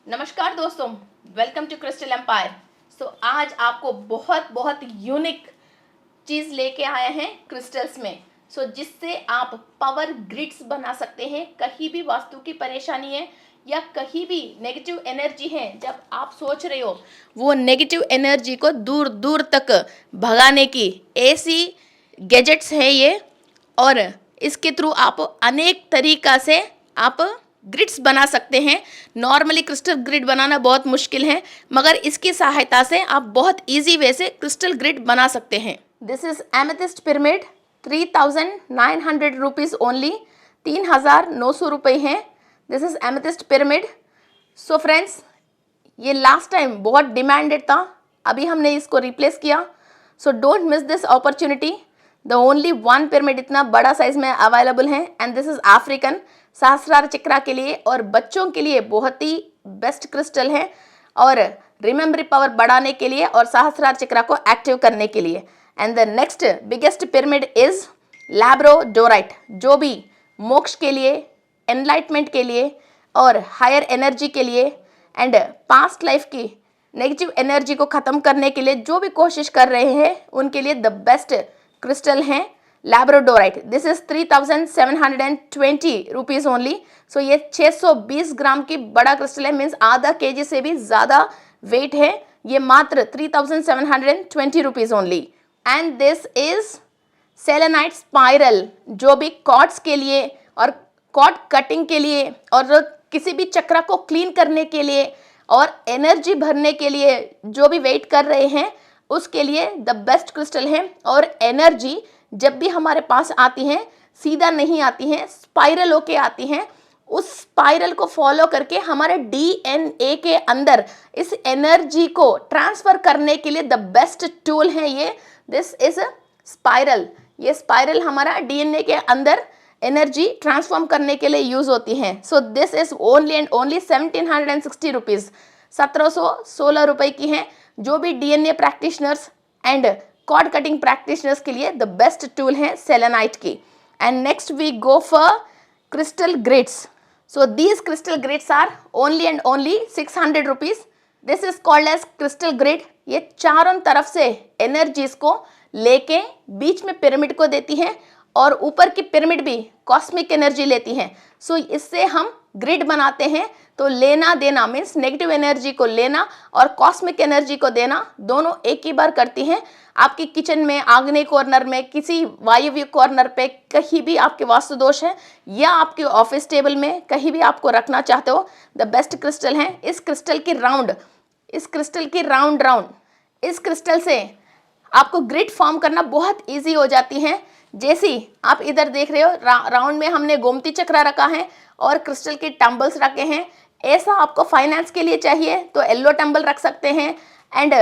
नमस्कार दोस्तों, welcome to crystal empire. आज आपको बहुत बहुत यूनिक चीज़ लेके आए हैं क्रिस्टल्स में। जिससे आप पावर ग्रिड्स बना सकते हैं। कहीं भी वास्तु की परेशानी है या कहीं भी नेगेटिव एनर्जी है, जब आप सोच रहे हो वो नेगेटिव एनर्जी को दूर दूर तक भगाने की ऐसी गैजेट्स है ये। और इसके थ्रू आप अनेक तरीक़ा से आप ग्रिड्स बना सकते हैं। नॉर्मली क्रिस्टल ग्रिड बनाना बहुत मुश्किल है, मगर इसकी सहायता से आप बहुत इजी वे से क्रिस्टल ग्रिड बना सकते हैं। This is amethyst pyramid, 3900 rupees only, 3900 रुपये हैं। This is amethyst pyramid. So friends, ये लास्ट टाइम बहुत डिमांडेड था, अभी हमने इसको रिप्लेस किया। So don't miss this opportunity. The only one pyramid इतना बड़ा साइज में अवेलेबल है, एंड दिस इज अफ्रीकन। सहस्रार चक्रा के लिए और बच्चों के लिए बहुत ही बेस्ट क्रिस्टल है, और रिमेम्बरी पावर बढ़ाने के लिए और सहस्रार चक्रा को एक्टिव करने के लिए। And the next biggest pyramid is labradorite, जो भी मोक्ष के लिए, एनलाइटमेंट के लिए और हायर एनर्जी के लिए एंड पास्ट लाइफ की नेगेटिव एनर्जी को ख़त्म करने के लिए जो भी कोशिश कर रहे हैं उनके लिए द बेस्ट क्रिस्टल हैं labradorite. This is 3720 rupees only. So ये 620 ग्राम की बड़ा क्रिस्टल है, मीन्स आधा केजी से भी ज़्यादा वेट है। ये मात्र 3720 rupees only. And this is selenite spiral, जो भी कॉर्ड्स के लिए और कॉर्ड कटिंग के लिए और किसी भी चक्रा को क्लीन करने के लिए और एनर्जी भरने के लिए जो भी वेट कर रहे हैं उसके लिए द बेस्ट क्रिस्टल है। और एनर्जी जब भी हमारे पास आती हैं सीधा नहीं आती हैं, स्पाइरल होके आती हैं। उस स्पाइरल को फॉलो करके हमारे डीएनए के अंदर इस एनर्जी को ट्रांसफ़र करने के लिए द बेस्ट टूल है ये। This is spiral. ये स्पाइरल हमारा डीएनए के अंदर एनर्जी ट्रांसफॉर्म करने के लिए यूज़ होती हैं। So this is only and only 1760 rupees, 1716 रुपये की हैं। जो भी DNA practitioners and cord cutting practitioners के लिए द बेस्ट टूल है सेलेनाइट की। And next we go for crystal grids. So these crystal grids are only and only 600 rupees. This is called as crystal grid. ये चारों तरफ से energies को लेके बीच में पिरामिड को देती हैं और ऊपर की पिरामिड भी कॉस्मिक एनर्जी लेती हैं। सो इससे हम ग्रिड बनाते हैं, तो लेना देना मीन्स नेगेटिव एनर्जी को लेना और कॉस्मिक एनर्जी को देना दोनों एक ही बार करती हैं। आपकी किचन में, आग्नेय कॉर्नर में, किसी वायव्य कॉर्नर पे कहीं भी आपके वास्तु दोष है या आपके ऑफिस टेबल में कहीं भी आपको रखना चाहते हो, द बेस्ट क्रिस्टल है। इस क्रिस्टल की राउंड इस क्रिस्टल से आपको ग्रिड फॉर्म करना बहुत ईजी हो जाती है। जैसे आप इधर देख रहे हो, राउंड में हमने गोमती चक्रा रखा है और क्रिस्टल के टम्बल्स रखे हैं। ऐसा आपको फाइनेंस के लिए चाहिए तो येलो टम्बल रख सकते हैं, एंड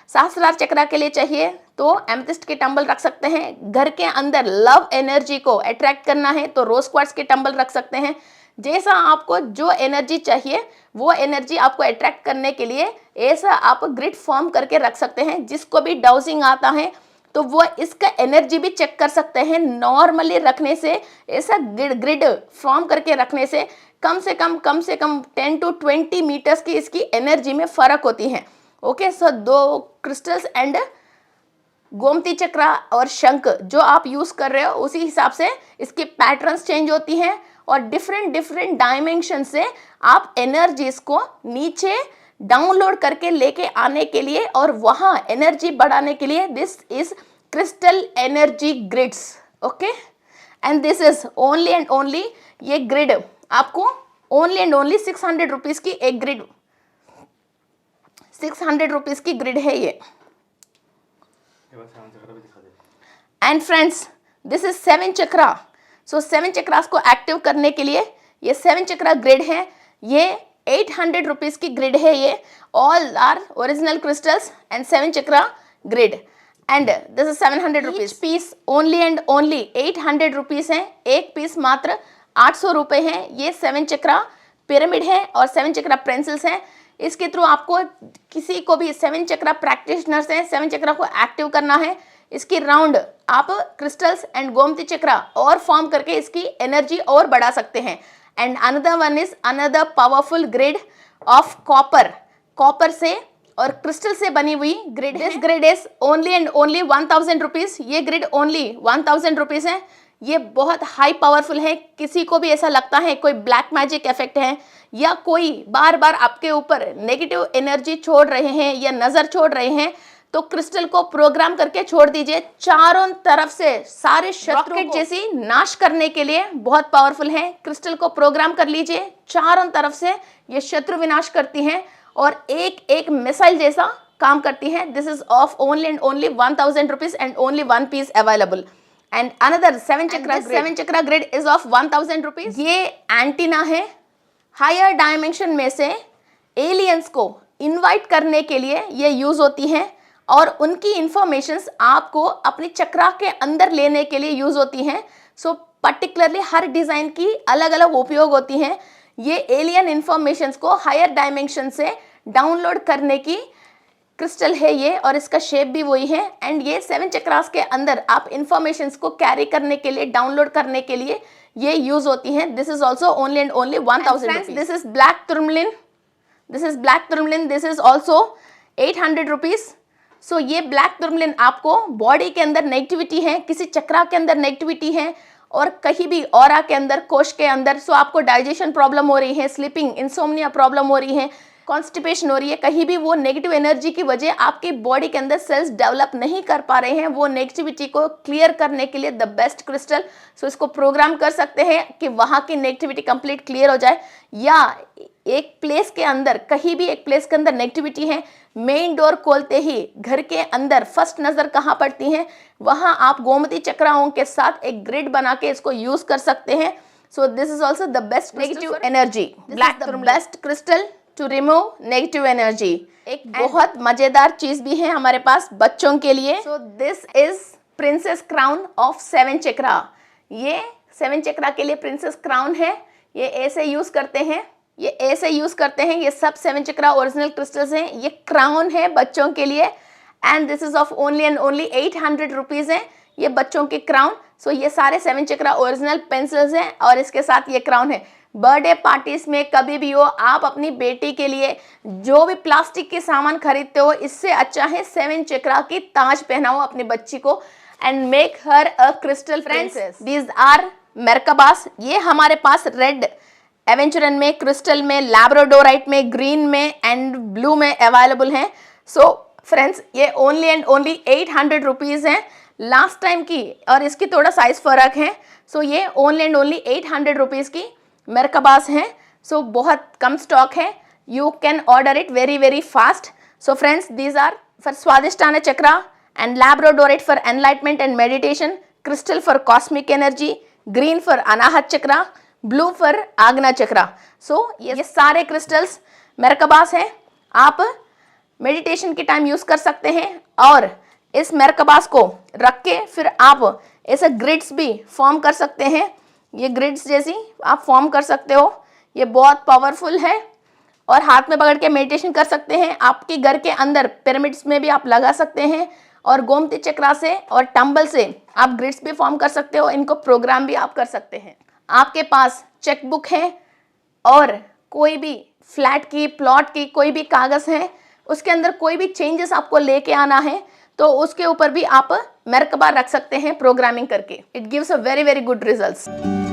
सहस्रार चक्रा के लिए चाहिए तो एमेथिस्ट के टम्बल रख सकते हैं। घर के अंदर लव एनर्जी को अट्रैक्ट करना है तो रोज क्वार्ट्ज के टम्बल रख सकते हैं। जैसा आपको जो एनर्जी चाहिए वो एनर्जी आपको अट्रैक्ट करने के लिए ऐसा आप ग्रिड फॉर्म करके रख सकते हैं। जिसको भी डाउजिंग आता है तो वो इसका एनर्जी भी चेक कर सकते हैं। नॉर्मली रखने से, ऐसा ग्रिड फॉर्म करके रखने से कम से कम 10 to 20 मीटर्स की इसकी एनर्जी में फ़र्क होती है। ओके, सो दो क्रिस्टल्स एंड गोमती चक्रा और शंख जो आप यूज़ कर रहे हो उसी हिसाब से इसकी पैटर्न्स चेंज होती हैं और डिफरेंट डायमेंशन से आप एनर्जीज को नीचे डाउनलोड करके लेके आने के लिए और वहाँ एनर्जी बढ़ाने के लिए this is crystal energy grids. Okay, and this is only and only, ये ग्रिड आपको ओनली एंड ओनली 600 रुपीज़ की एक ग्रिड, 600 रुपीज़ की ग्रिड है ये। एंड फ्रेंड्स, दिस इज 7 चक्रा। सो 7 चक्रास को एक्टिव करने के लिए ये 7 चक्रा ग्रिड है। ये 800 रुपीज़ की ग्रिड है ये। All are original crystals and 7 chakra grid, and this is 700 rupees piece. Only and only 800 rupees है, एक पीस मात्र 800 रुपये हैं। ये 7 चक्रा पिरामिड है और 7 चक्रा पेंसिल्स हैं। इसके थ्रू आपको किसी को भी 7 चक्रा प्रैक्टिशनर्स हैं, 7 चक्रा को एक्टिव करना है। इसकी राउंड आप क्रिस्टल्स एंड गोमती चक्रा और फॉर्म करके इसकी एनर्जी और बढ़ा सकते हैं। And another one is another powerful grid of copper से और क्रिस्टल से बनी हुई grid. This grid is only and only 1000 rupees. ये ग्रिड ओनली 1000 रुपीज है। ये बहुत हाई पावरफुल है। किसी को भी ऐसा लगता है कोई ब्लैक मैजिक इफेक्ट है या कोई बार बार आपके ऊपर नेगेटिव एनर्जी छोड़ रहे हैं या नजर छोड़ रहे हैं, तो क्रिस्टल को प्रोग्राम करके छोड़ दीजिए। चारों तरफ से सारे शत्रु जैसी नाश करने के लिए बहुत पावरफुल है। क्रिस्टल को प्रोग्राम कर लीजिए, चारों तरफ से ये शत्रु विनाश करती हैं और एक एक मिसाइल जैसा काम करती है। This is of only and only 1000 rupees and only 1 piece available. And another 7 chakra grid is of 1000 rupees. ये एंटीना है। हायर डायमेंशन में से एलियंस को इनवाइट करने के लिए ये यूज होती हैं और उनकी इंफॉर्मेशंस आपको अपनी चक्रा के अंदर लेने के लिए यूज होती हैं। सो पर्टिकुलरली हर डिजाइन की अलग अलग उपयोग होती हैं। ये एलियन इंफॉर्मेशंस को हायर डायमेंशन से डाउनलोड करने की क्रिस्टल है ये, और इसका शेप भी वही है। एंड ये 7 चक्रास के अंदर आप इंफॉर्मेशंस को कैरी करने के लिए, डाउनलोड करने के लिए ये यूज होती हैं। This is also only and only 1000 rupees. This is black tourmaline. This is also 800 rupees. So ये ब्लैक टूरमलिन आपको बॉडी के अंदर नेगेटिविटी है, किसी चक्रा के अंदर नेगेटिविटी है और कहीं भी ऑरा के अंदर, कोश के अंदर, सो आपको डाइजेशन प्रॉब्लम हो रही है, स्लीपिंग इंसोम्निया प्रॉब्लम हो रही है, कॉन्स्टिपेशन हो रही है, कहीं भी वो नेगेटिव एनर्जी की वजह आपकी बॉडी के अंदर सेल्स डेवलप नहीं कर पा रहे हैं, वो नेगेटिविटी को क्लियर करने के लिए द बेस्ट क्रिस्टल। सो इसको प्रोग्राम कर सकते हैं कि वहाँ की नेगेटिविटी कंप्लीट क्लियर हो जाए। या एक प्लेस के अंदर, कहीं भी एक प्लेस के अंदर नेगेटिविटी है, मेन डोर खोलते ही घर के अंदर फर्स्ट नज़र कहाँ पड़ती है, वहाँ आप गोमती चक्राओं के साथ एक ग्रिड बना के इसको यूज कर सकते हैं। So this is also the best negative energy, black best crystal to remove negative energy. एक बहुत मजेदार चीज भी है हमारे पास बच्चों के लिए। सो this is princess crown of 7 चक्रा। ये 7 चक्रा के लिए प्रिंसेस क्राउन है। ये ऐसे यूज करते हैं, ये सब 7 चक्रा ओरिजिनल क्रिस्टल्स हैं। ये क्राउन है बच्चों के लिए and this is of only and only 800 rupees है ये बच्चों के क्राउन। सो ये सारे 7 चक्रा ओरिजिनल पेंसिल्स हैं और इसके साथ ये क्राउन है। बर्थडे पार्टीज में कभी भी हो, आप अपनी बेटी के लिए जो भी प्लास्टिक के सामान खरीदते हो, इससे अच्छा है 7 चक्रा की ताज पहनाओ अपनी बच्ची को and make her a crystal princess. These are merkabas. ये हमारे पास रेड एवेंचुरन में, क्रिस्टल में, लैब्राडोराइट में, ग्रीन में एंड ब्लू में अवेलेबल हैं। सो फ्रेंड्स, ये ओनली एंड ओनली 800 रुपीज़ हैं लास्ट टाइम की, और इसकी थोड़ा साइज फ़र्क है। सो ये ओनली एंड ओनली 800 रुपीज़ की मेरकाबास हैं। सो बहुत कम स्टॉक है, you can order it very very fast. So friends, these are for Svadhishthana chakra and labradorite for enlightenment and meditation, crystal for cosmic energy, green for Anahata chakra, blue for Ajna chakra. So ये सारे crystals मेरकाबास हैं। आप meditation के time use कर सकते हैं और इस मेरकाबास को रख के फिर आप ऐसे ग्रिड्स भी फॉर्म कर सकते हैं। ये ग्रिड्स जैसी आप फॉर्म कर सकते हो। ये बहुत पावरफुल है और हाथ में पकड़ के मेडिटेशन कर सकते हैं। आपके घर के अंदर पिरामिड्स में भी आप लगा सकते हैं और गोमती चक्रा से और टंबल से आप ग्रिड्स भी फॉर्म कर सकते हो। इनको प्रोग्राम भी आप कर सकते हैं। आपके पास चेकबुक है और कोई भी फ्लैट की, प्लॉट की कोई भी कागज़ है, उसके अंदर कोई भी चेंजेस आपको लेके आना है, तो उसके ऊपर भी आप मेरकबा रख सकते हैं प्रोग्रामिंग करके। It gives a very very good results.